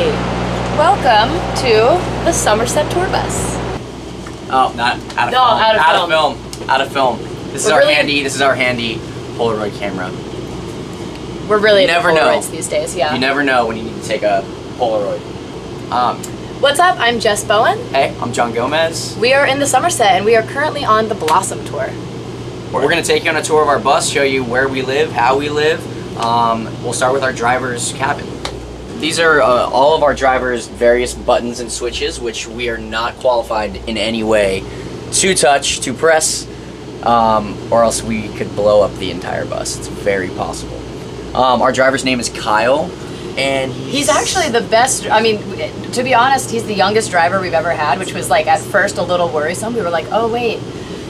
Hey, welcome to the Somerset Tour Bus. Oh, not out of No, film. Out of film. This is our handy Polaroid camera. We're really into never Polaroids know. these days, yeah. You never know when you need to take a Polaroid. What's up? I'm Jess Bowen. Hey, I'm John Gomez. We are in the Somerset and we are currently on the Blossom Tour. We're going to take you on a tour of our bus, show you where we live, how we live. We'll start with our driver's cabin. These are all of our drivers' various buttons and switches, which we are not qualified in any way to touch, to press, or else we could blow up the entire bus. It's very possible. Our driver's name is Kyle, and he's actually the best. I mean, to be honest, he's the youngest driver we've ever had, which was like at first a little worrisome. We were like, oh wait,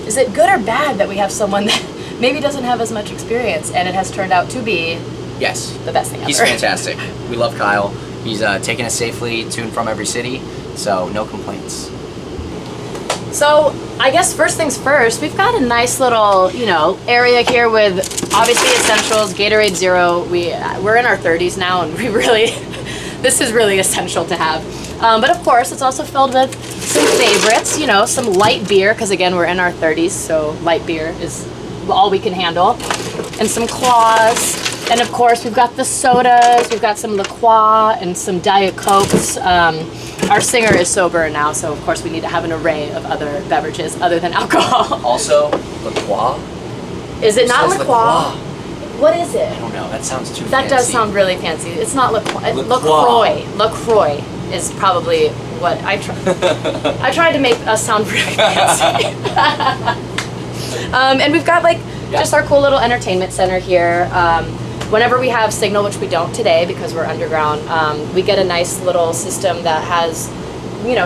is it good or bad that we have someone that maybe doesn't have as much experience? And it has turned out to be yes, the best thing ever. He's fantastic. We love Kyle. He's taking us safely to and from every city, so no complaints. So I guess first things first, we've got a nice little, area here with obviously essentials, Gatorade Zero. We're in our 30s now, and we really, this is really essential to have. But of course, it's also filled with some favorites, some light beer, because again, we're in our 30s, so light beer is all we can handle, and some claws. And of course, we've got the sodas, we've got some La Croix and some Diet Cokes. Our singer is sober now, so of course we need to have an array of other beverages other than alcohol. Also, La Croix. Is it not La Croix? What is it? I don't know, that sounds too fancy. That does sound really fancy. It's not La Croix. La Croix. La Croix is probably what I tried. I tried to make us sound really fancy. And we've got just our cool little entertainment center here. Whenever we have signal, which we don't today because we're underground, we get a nice little system that has,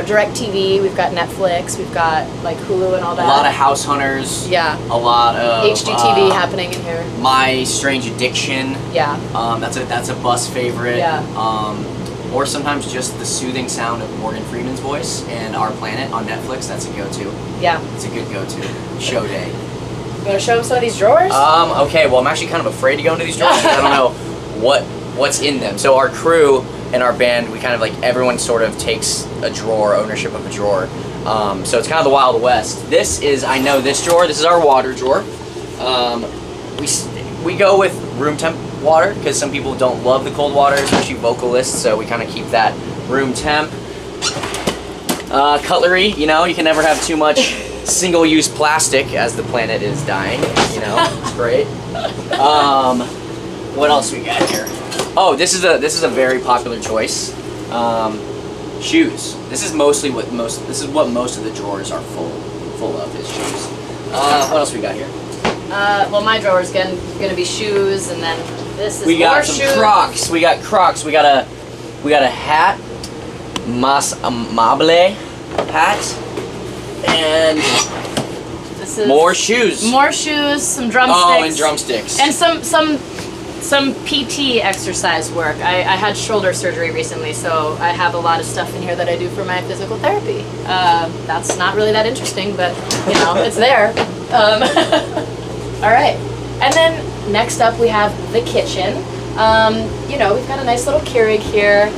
direct TV. We've got Netflix, we've got Hulu and all that. A lot of House Hunters. Yeah. A lot of HGTV happening in here. My Strange Addiction. Yeah. That's a bus favorite. Yeah. Or sometimes just the soothing sound of Morgan Freeman's voice and Our Planet on Netflix. That's a go-to. Yeah. It's a good go-to. Show day. You want to show them some of these drawers? Okay, well I'm actually kind of afraid to go into these drawers because I don't know what's in them. So our crew and our band, we kind of everyone sort of takes a drawer, ownership of a drawer. So it's kind of the Wild West. I know this drawer, this is our water drawer. We go with room temp water because some people don't love the cold water, especially vocalists, so we kind of keep that room temp. Cutlery, you can never have too much single-use plastic as the planet is dying, it's great. What else we got here? Oh, this is a very popular choice. Shoes. This is what most of the drawers are full of is shoes. What else we got here? Well, my drawer is going to be shoes, and then this is we got more some shoes. Crocs. We got Crocs. We got a hat, Mas Amable hat. And this is more shoes. More shoes, some drumsticks. Oh, and drumsticks. And some PT exercise work. I had shoulder surgery recently, so I have a lot of stuff in here that I do for my physical therapy. That's not really that interesting, but it's there. All right. And then next up we have the kitchen. We've got a nice little Keurig here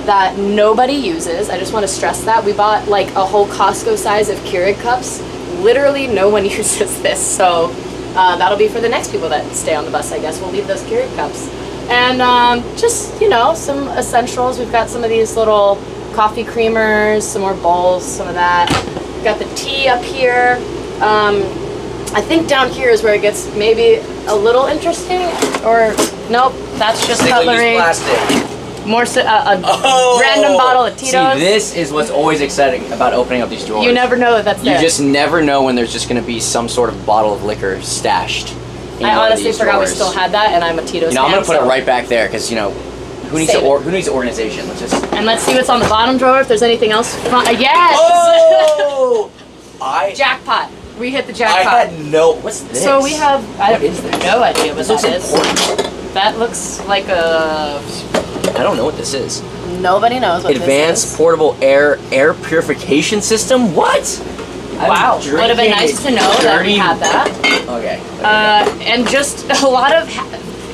that nobody uses. I just want to stress that. We bought a whole Costco size of Keurig cups. Literally no one uses this, so that'll be for the next people that stay on the bus, I guess. We'll leave those Keurig cups. And just, some essentials. We've got some of these little coffee creamers, some more bowls, some of that. We've got the tea up here. I think down here is where it gets maybe a little interesting, or nope, that's just cutlery. Plastic. More random bottle of Tito's. See, this is what's always exciting about opening up these drawers. You never know that's there. You just never know when there's just going to be some sort of bottle of liquor stashed. I honestly forgot we still had that, and I'm a Tito's fan. I'm going to put it right back there because who needs organization? Let's see what's on the bottom drawer. If there's anything else fun. Yes. Oh! Jackpot. We hit the jackpot. I had what's this? So we have. What is this? No idea what that is. Important. That looks like a. I don't know what this is. Nobody knows what this is. Advanced portable air purification system? What? Wow. Would have been nice to know that we had that. Okay. And just a lot of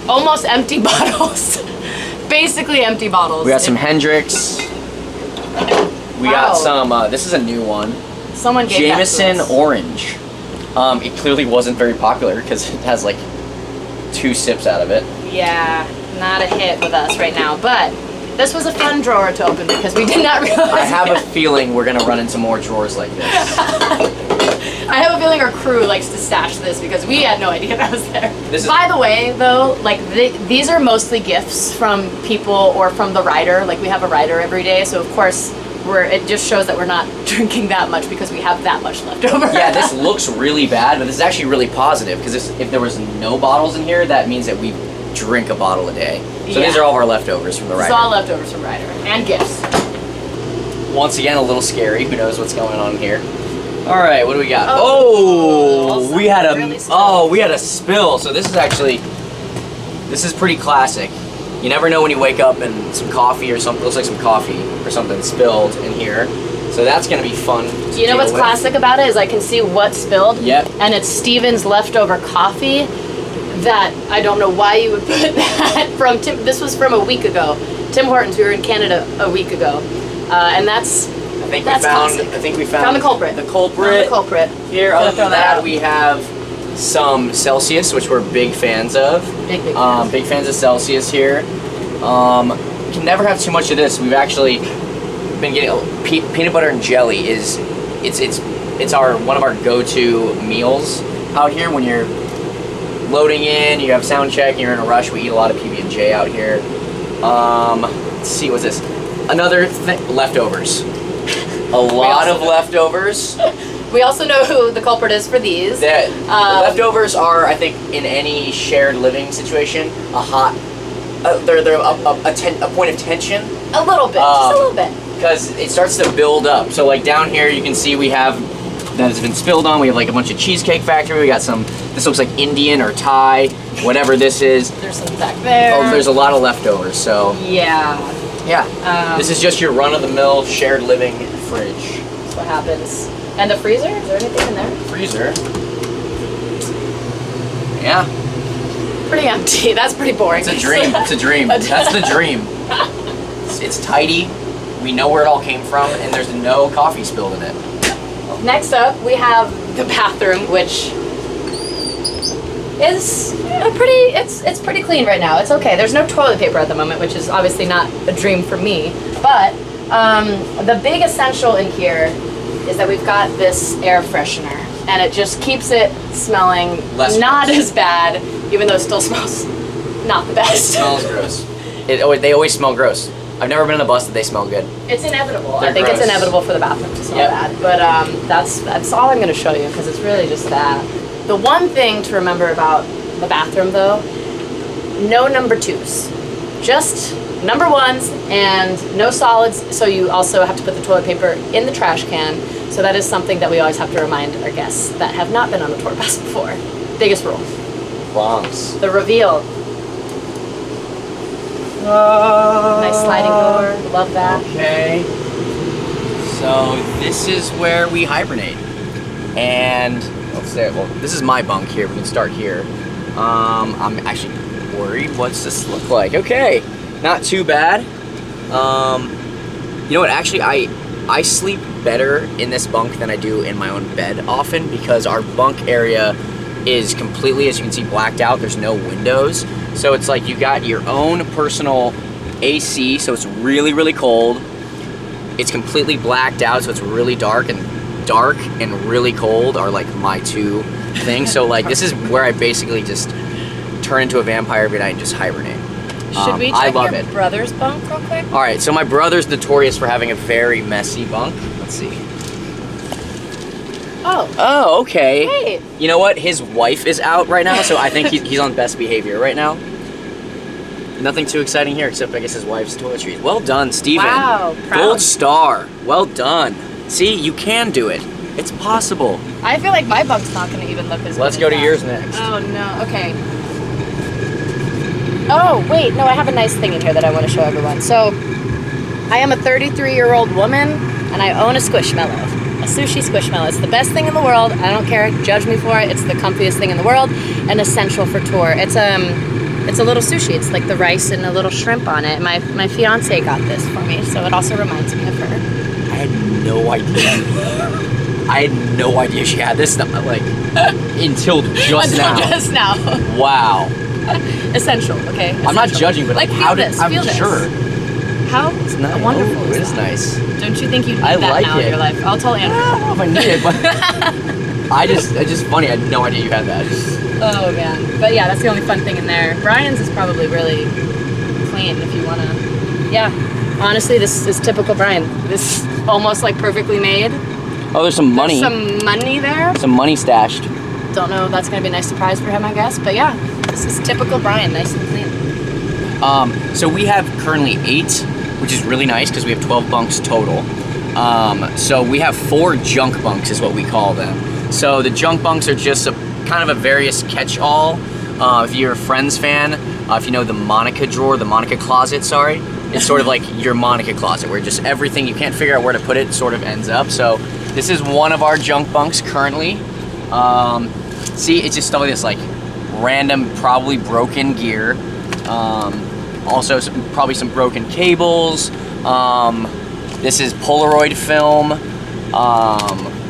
almost empty bottles. basically empty bottles. We got some Hendrix. We got some, this is a new one. Someone gave Jameson that to us. Orange. It clearly wasn't very popular because it has like 2 sips out of it. Yeah, not a hit with us right now, but this was a fun drawer to open because we did not realize. I have a feeling we're gonna run into more drawers like this. I have a feeling our crew likes to stash this because we had no idea that was there. By the way, though, like these are mostly gifts from people or from the rider. Like we have a rider every day, so of course it just shows that we're not drinking that much because we have that much left over. Yeah, this looks really bad, but this is actually really positive because if there was no bottles in here, that means that we drink a bottle a day. So these are all of our leftovers from the rider. It's all leftovers from rider and gifts. Once again, a little scary. Who knows what's going on here? All right, what do we got? Oh, we had a really we had a spill. So this is pretty classic. You never know when you wake up and some coffee or something looks like some coffee or something spilled in here. So that's gonna be fun. Do you know what's classic about it is I can see what spilled. Yep. And it's Steven's leftover coffee. That I don't know why you would put that from Tim. This was from a week ago. Tim Hortons. We were in Canada a week ago, and that's. I think we found the culprit. The culprit. Found the culprit. Here, other than that, we have some Celsius, which we're big fans of. Big fans. Big fans of Celsius here. You can never have too much of this. We've actually been getting peanut butter and jelly. It's one of our go-to meals out here when you're loading in. You have sound check. And you're in a rush. We eat a lot of PB&J out here. Let's see, what's this? Another leftovers. A lot of leftovers. We also know who the culprit is for these. The leftovers are, I think, in any shared living situation, they're a point of tension. A little bit, just a little bit. Because it starts to build up. So like down here, you can see we have that has been spilled on. We have like a bunch of Cheesecake Factory. We got some. This looks like Indian or Thai, whatever this is. There's some back there. Oh, there's a lot of leftovers. So yeah. This is just your run-of-the-mill shared living fridge. That's what happens. And the freezer? Is there anything in there? Freezer. Yeah. Pretty empty. That's pretty boring. It's a dream. It's a dream. That's the dream. It's tidy. We know where it all came from, and there's no coffee spilled in it. Next up, we have the bathroom, which is it's pretty clean right now. It's okay. There's no toilet paper at the moment, which is obviously not a dream for me. But the big essential in here is that we've got this air freshener, and it just keeps it smelling not as bad, even though it still smells not the best. It smells gross. They always smell gross. I've never been on a bus that they smell good. It's inevitable. They're I think gross. it's inevitable for the bathroom to smell bad. But that's all I'm going to show you because it's really just that. The one thing to remember about the bathroom, though, no number 2s. Just number 1s and no solids. So you also have to put the toilet paper in the trash can. So that is something that we always have to remind our guests that have not been on the tour bus before. Biggest rule. Bunks. The reveal. Nice sliding door. Love that. Okay. So this is where we hibernate. And let's say, well, this is my bunk here. We can start here. I'm actually worried. What's this look like? Okay. Not too bad. You know what? Actually, I sleep better in this bunk than I do in my own bed often because our bunk area is completely, as you can see, blacked out. There's no windows. So it's like you got your own personal AC, so it's really, really cold. It's completely blacked out, so it's really dark and really cold are like my two things. So like this is where I basically just turn into a vampire every night and just hibernate. Should we check your brother's bunk real quick? All right, so my brother's notorious for having a very messy bunk. Let's see. Oh, okay. Hey. You know what? His wife is out right now, so I think he's on best behavior right now. Nothing too exciting here, except I guess his wife's toiletries. Well done, Steven. Wow, proud. Gold star. Well done. See, you can do it. It's possible. I feel like my bunk's not going to even look as good. Let's go to yours next. Oh, no. Okay. Oh, wait. No, I have a nice thing in here that I want to show everyone. So, I am a 33-year-old woman, and I own a Squishmallow. A sushi Squishmallow. It's the best thing in the world. I don't care. Judge me for it. It's the comfiest thing in the world and essential for tour. It's It's a little sushi. It's like the rice and a little shrimp on it. My fiance got this for me, so it also reminds me of her. I had no idea. I had no idea she had this stuff, like, until just now. Until just now. Wow. Essential, okay? Essential. I'm not judging, but like, how did I'm feel sure. This. How wonderful It is nice. Don't you think you'd need I that like now it. in your life? I'll tell Andrew. I don't know if I need it, but it's just funny. I had no idea you had that. Oh man. But yeah, that's the only fun thing in there. Brian's is probably really clean if you wanna. Yeah. Honestly, this is typical Brian. This is almost like perfectly made. Oh, there's some money. There's some money there. Some money stashed. Don't know if that's gonna be a nice surprise for him, I guess. But yeah, this is typical Brian, nice and clean. So we have currently 8, which is really nice because we have 12 bunks total. So we have 4 junk bunks is what we call them. So the junk bunks are just kind of a various catch-all. If you're a Friends fan, if you know the Monica drawer, the Monica closet, sorry, it's sort of like your Monica closet where just everything you can't figure out where to put it sort of ends up. So this is one of our junk bunks currently. See, it's just stuff like this, like random, probably broken gear. Also, probably some broken cables. This is Polaroid film.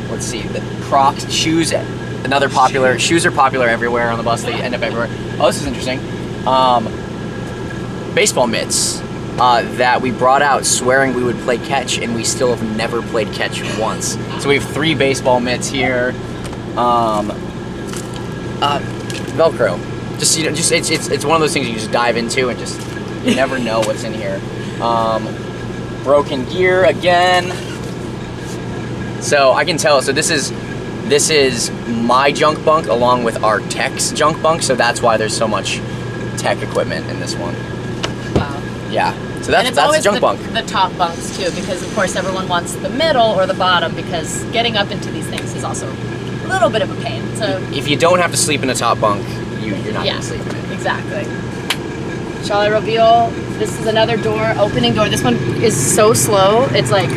Let's see, the Crocs shoes. Another popular. Shoes are popular everywhere on the bus. They end up everywhere. Oh, this is interesting. Baseball mitts that we brought out swearing we would play catch, and we still have never played catch once. So we have 3 baseball mitts here. Velcro. Just it's one of those things you just dive into and just you never know what's in here. Broken gear again. So I can tell. So this is my junk bunk along with our tech's junk bunk. So that's why there's so much tech equipment in this one. Wow. Yeah. So that's the junk bunk. The top bunks too, because of course everyone wants the middle or the bottom because getting up into these things is also a little bit of a pain. So if you don't have to sleep in a top bunk, you're not gonna sleep in it. Exactly. Shall I reveal? This is another door, opening door. This one is so slow. It's like,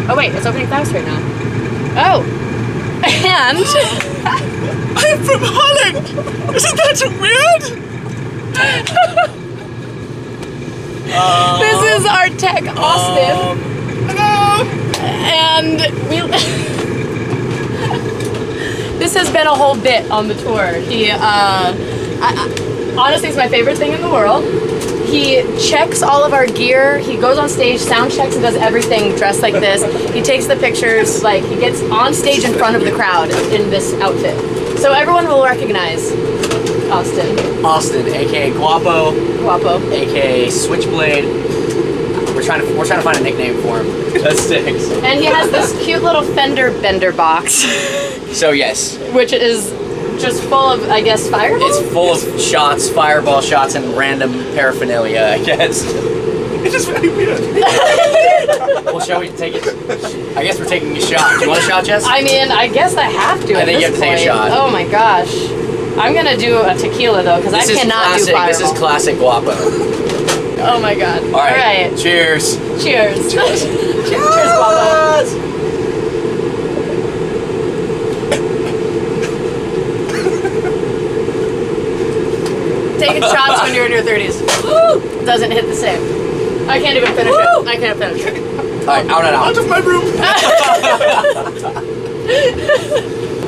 oh wait, it's opening fast right now. Oh, and I'm from Holland. Isn't that weird? This is our tech, Austin. Hello. And we. This has been a whole bit on the tour. He, honestly, it's my favorite thing in the world. He checks all of our gear. He goes on stage, sound checks, and does everything dressed like this. He takes the pictures, like he gets on stage in front of the crowd in this outfit. So everyone will recognize Austin. Austin, aka Guapo, aka Switchblade. We're trying to find a nickname for him. That sticks. And he has this cute little fender bender box. So yes, which is just full of, I guess, fireballs? It's full of shots, fireball shots, and random paraphernalia, I guess. It's just very weird. Well, shall we take it? I guess we're taking a shot. Do you want a shot, Jess? I mean, I guess I have to. I think you have to take a shot. Oh my gosh. I'm gonna do a tequila though, because I cannot do fireball. This is classic Guapo. Oh my god. All right. Cheers. Cheers. Cheers. Cheers, Guapo. Taking shots when you're in your 30s. Woo! Doesn't hit the same. I can't even finish it. I can't finish it. Alright, out and out. Out of my room.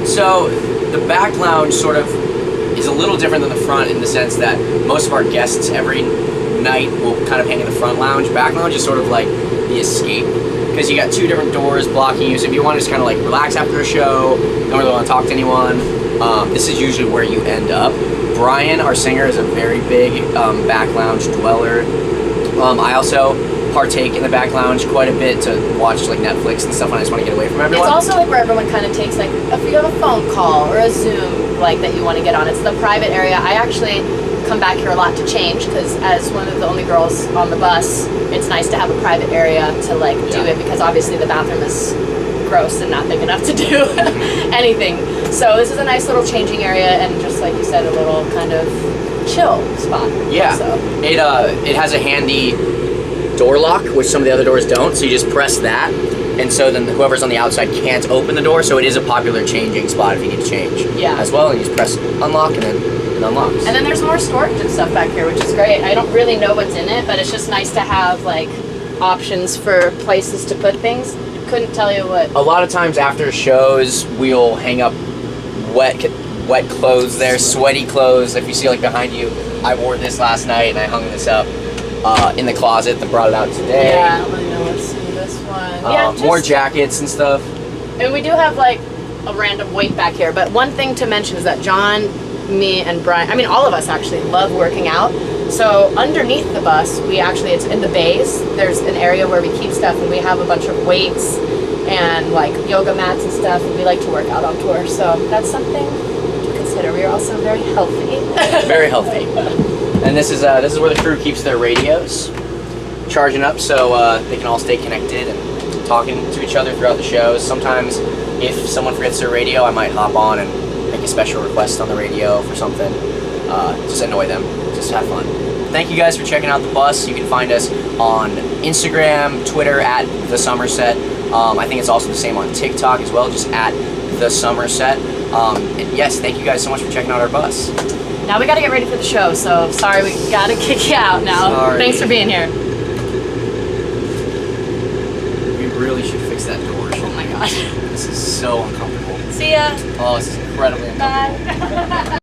So, the back lounge sort of is a little different than the front in the sense that most of our guests every night will kind of hang in the front lounge. Back lounge is sort of like the escape. Because you got 2 different doors blocking you, so if you want to just kind of like relax after a show, don't really want to talk to anyone, this is usually where you end up. Brian, our singer, is a very big back lounge dweller. I also partake in the back lounge quite a bit to watch like Netflix and stuff when I just want to get away from everyone. It's also like where everyone kind of takes like, if you have a phone call or a Zoom like that you want to get on, it's the private area. I actually come back here a lot to change because as one of the only girls on the bus, it's nice to have a private area to like do it because obviously the bathroom is gross and not big enough to do anything. So this is a nice little changing area and just like you said, a little kind of chill spot. Yeah, also. It has a handy door lock, which some of the other doors don't, so you just press that, and so then whoever's on the outside can't open the door, so it is a popular changing spot if you need to change as well, and you just press unlock and then button unlocks. And then there's more storage and stuff back here, which is great. I don't really know what's in it, but it's just nice to have like options for places to put things. Couldn't tell you what. A lot of times after shows, we'll hang up wet clothes there, sweaty clothes. If you see like behind you, I wore this last night and I hung this up in the closet and brought it out today. Yeah, let's see this one. More jackets and stuff. And we do have like a random weight back here, but one thing to mention is that John, me, and Brian, I mean all of us actually love working out. So underneath the bus, it's in the bays, there's an area where we keep stuff, and we have a bunch of weights and like yoga mats and stuff, and we like to work out on tour. So that's something to consider. We are also very healthy. Very healthy. And this is where the crew keeps their radios charging up, so they can all stay connected and talking to each other throughout the shows. Sometimes if someone forgets their radio, I might hop on and make a special request on the radio for something. Just annoy them, just have fun. Thank you guys for checking out the bus. You can find us on Instagram, Twitter at The Somerset. I think it's also the same on TikTok as well, just at The Somerset. And yes, thank you guys so much for checking out our bus. Now we gotta get ready for the show, so sorry, we gotta kick you out now. Sorry. Thanks for being here. We really should fix that door. Oh my gosh. This is so uncomfortable. See ya. Oh, this is incredibly uncomfortable. Bye.